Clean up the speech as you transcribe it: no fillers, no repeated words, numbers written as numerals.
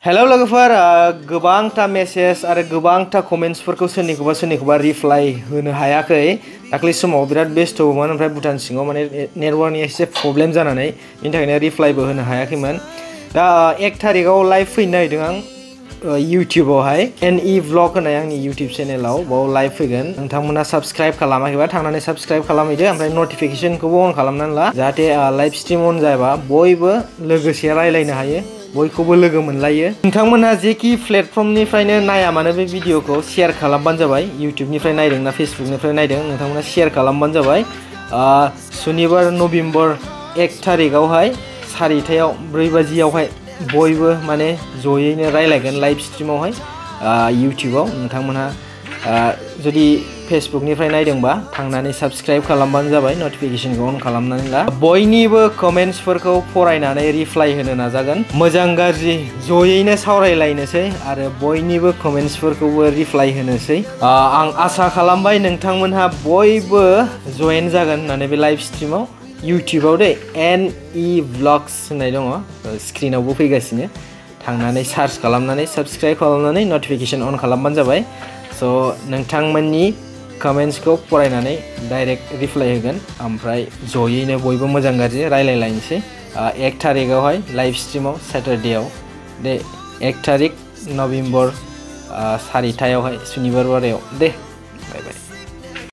hello लोगोफोर गोबांथा message आरो गोबांथा कमेन्ट्सफोरखौ सोरनिखौबा reply होनो हायाखै दाख्लै समाव बिराद बेस्थ'मोन ओमफ्राय भुटान सिङाव माने नेटवर्कनि एसे प्रब्लेम जानानै बेनि थाखायनो रिप्लायबो होनो हायाखैमोन दा 1 तारिखाव लाइभ फैनो नागिरदों आं इउटिउबावहाय NE Vlog होननाय आंनि इउटिउब चेनेलाव बाव लाइभ फैगोन नोंथांमोना साबस्क्राइब खालामाखैबा थांनानै साबस्क्राइब खालामहैदो ओमफ्राय नटिफिकेशनखौबो अन खालामनानै ला जाहाथे लाइभ स्ट्रिम अन जाबा बयबो लोगोसे रायलायनो हायो बयखौबो लोगो मोनलायो नोंथांमोनहा जेखि प्लेटफर्मनिफ्रायनो नाया मानो बे भिडिअखौ शेयार खालामबानो जाबाय इउटिउबनिफ्राय नायदोंना फेसबुकनिफ्राय नायदों नोंथांमोना शेयार खालामबानो जाबाय सुनिबार नभेम्बर 1 तारिखावहाय 4टायाव 4 बाजियावहाय बयबो माने जयैनो रायलायगोन लाइभ स्ट्रिमावहाय इउटिउबाव नोंथांमोनहा जुदि फेसबुकनिफ्राय नायदोंबा थांनानै साबस्क्राइब खालामबानो जाबाय नटिफिकेशनखौ अन खालामनानै ला बयनिबो कमेन्ट्सफोरखौ फरायनानै रिप्लाय होनो नाजागोन मोजां गाज्रि जयैनो सावरायलायनोसै आरो बयनिबो कमेन्ट्सफोरखौबो रिप्लाय होनोसै आं आसा खालामबाय नोंथांमोनहा बयबो जयेन जागोन होननानै बे लाइभ स्ट्रिमाव इउटिउबाव दे NE Vlogs होननाय दङ स्क्रिनावबो फैगासिनो थांनानै सार्च खालामनानै साबस्क्राइब खालामनानै नटिफिकेशन अन खालामबानो जाबाय स' नोंथांमोननि कमेन्ट्सखौ फरायनानै डाइरेक्ट रिप्लाय होगोन ओमफ्राय जयैनो बयबो मोजां गाज्रि रायलायलायनोसै 1 तारिखावहाय लाइभ स्ट्रिमाव सैटरडेआव दे 1 तारिख नभेम्बर 4टायावहाय सुनिबार बारायाव दे बाय बाय